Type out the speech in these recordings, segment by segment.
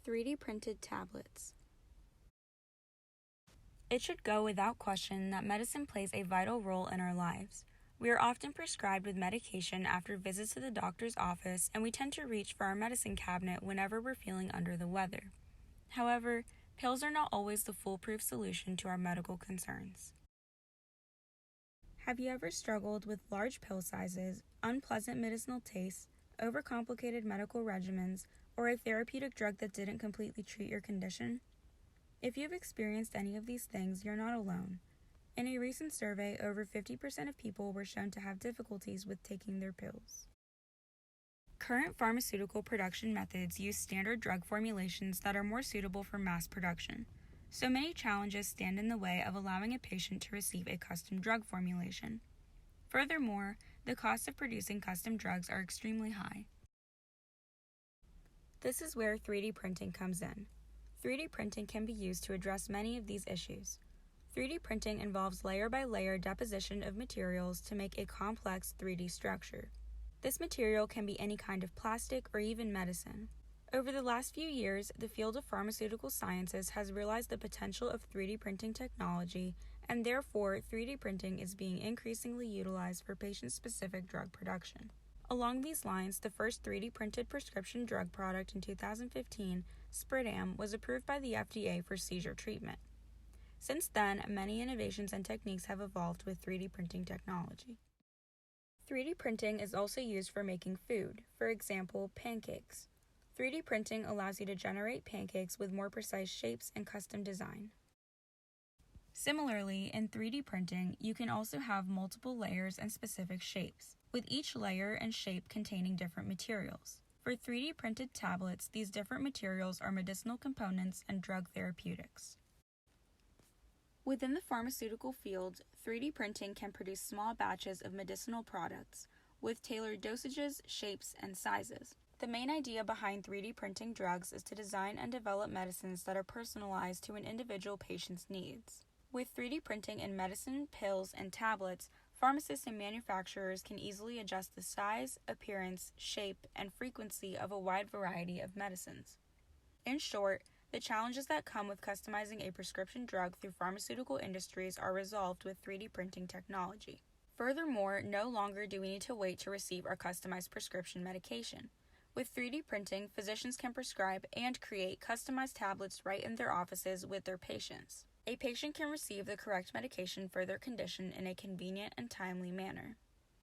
3D printed tablets. It should go without question that medicine plays a vital role in our lives. We are often prescribed with medication after visits to the doctor's office, and we tend to reach for our medicine cabinet whenever we're feeling under the weather. However, pills are not always the foolproof solution to our medical concerns. Have you ever struggled with large pill sizes, unpleasant medicinal tastes, overcomplicated medical regimens, or a therapeutic drug that didn't completely treat your condition? If you've experienced any of these things, you're not alone. In a recent survey, over 50% of people were shown to have difficulties with taking their pills. Current pharmaceutical production methods use standard drug formulations that are more suitable for mass production. So many challenges stand in the way of allowing a patient to receive a custom drug formulation. Furthermore, the costs of producing custom drugs are extremely high. This is where 3D printing comes in. 3D printing can be used to address many of these issues. 3D printing involves layer-by-layer deposition of materials to make a complex 3D structure. This material can be any kind of plastic or even medicine. Over the last few years, the field of pharmaceutical sciences has realized the potential of 3D printing technology, and therefore 3D printing is being increasingly utilized for patient-specific drug production. Along these lines, the first 3D printed prescription drug product in 2015, Spridam, was approved by the FDA for seizure treatment. Since then, many innovations and techniques have evolved with 3D printing technology. 3D printing is also used for making food, for example, pancakes. 3D printing allows you to generate pancakes with more precise shapes and custom design. Similarly, in 3D printing, you can also have multiple layers and specific shapes, with each layer and shape containing different materials. For 3D printed tablets, these different materials are medicinal components and drug therapeutics. Within the pharmaceutical field, 3D printing can produce small batches of medicinal products, with tailored dosages, shapes, and sizes. The main idea behind 3D printing drugs is to design and develop medicines that are personalized to an individual patient's needs. With 3D printing in medicine, pills, and tablets, pharmacists and manufacturers can easily adjust the size, appearance, shape, and frequency of a wide variety of medicines. In short, the challenges that come with customizing a prescription drug through pharmaceutical industries are resolved with 3D printing technology. Furthermore, no longer do we need to wait to receive our customized prescription medication. With 3D printing, physicians can prescribe and create customized tablets right in their offices with their patients. A patient can receive the correct medication for their condition in a convenient and timely manner.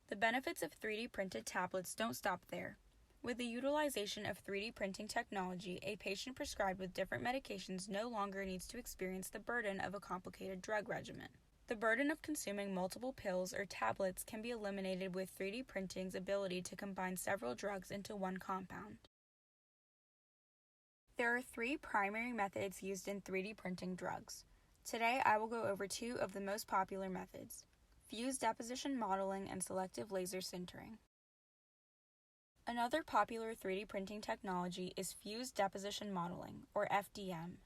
The benefits of 3D printed tablets don't stop there. With the utilization of 3D printing technology, a patient prescribed with different medications no longer needs to experience the burden of a complicated drug regimen. The burden of consuming multiple pills or tablets can be eliminated with 3D printing's ability to combine several drugs into one compound. There are 3 primary methods used in 3D printing drugs. Today, I will go over 2 of the most popular methods: fused deposition modeling and selective laser sintering. Another popular 3D printing technology is fused deposition modeling, or FDM.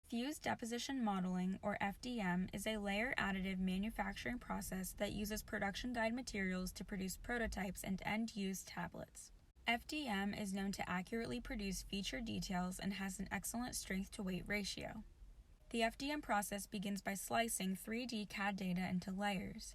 Fused deposition modeling, or FDM, is a layer additive manufacturing process that uses production guide materials to produce prototypes and end-use tablets. FDM is known to accurately produce feature details and has an excellent strength-to-weight ratio. The FDM process begins by slicing 3D CAD data into layers.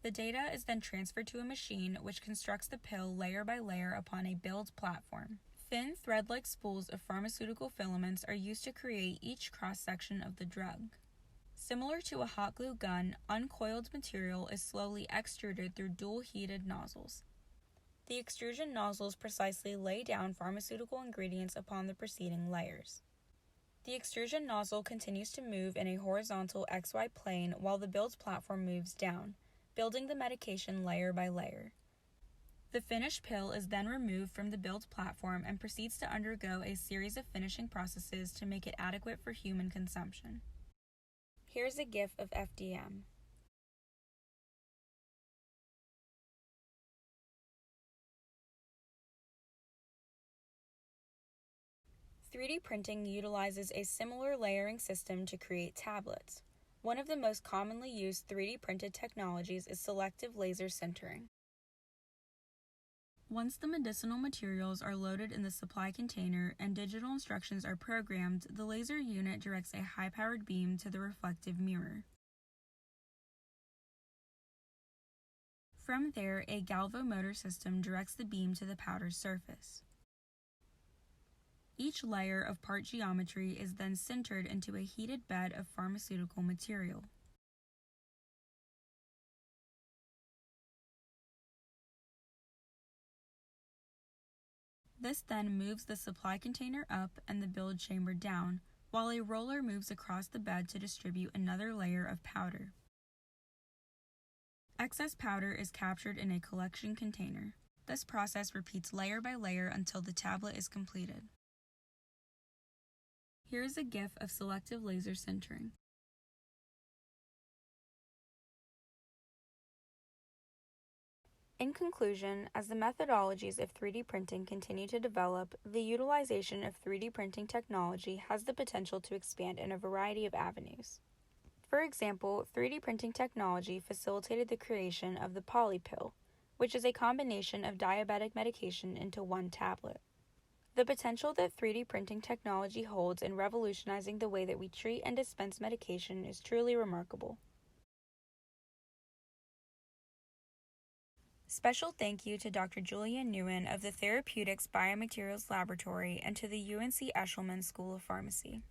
The data is then transferred to a machine which constructs the pill layer by layer upon a build platform. Thin thread-like spools of pharmaceutical filaments are used to create each cross-section of the drug. Similar to a hot glue gun, uncoiled material is slowly extruded through dual-heated nozzles. The extrusion nozzles precisely lay down pharmaceutical ingredients upon the preceding layers. The extrusion nozzle continues to move in a horizontal XY plane while the build platform moves down, building the medication layer by layer. The finished pill is then removed from the build platform and proceeds to undergo a series of finishing processes to make it adequate for human consumption. Here's a GIF of FDM. "3D printing utilizes a similar layering system to create tablets. One of the most commonly used 3D printed technologies is selective laser sintering. Once the medicinal materials are loaded in the supply container and digital instructions are programmed, the laser unit directs a high-powered beam to the reflective mirror. From there, a galvanomotor system directs the beam to the powder's surface. Each layer of part geometry is then sintered into a heated bed of pharmaceutical material. This then moves the supply container up and the build chamber down, while a roller moves across the bed to distribute another layer of powder. Excess powder is captured in a collection container. This process repeats layer by layer until the tablet is completed. Here is a GIF of selective laser sintering. In conclusion, as the methodologies of 3D printing continue to develop, the utilization of 3D printing technology has the potential to expand in a variety of avenues. For example, 3D printing technology facilitated the creation of the polypill, which is a combination of diabetic medication into one tablet. The potential that 3D printing technology holds in revolutionizing the way that we treat and dispense medication is truly remarkable. Special thank you to Dr. Julian Nguyen of the Therapeutics Biomaterials Laboratory and to the UNC Eshelman School of Pharmacy.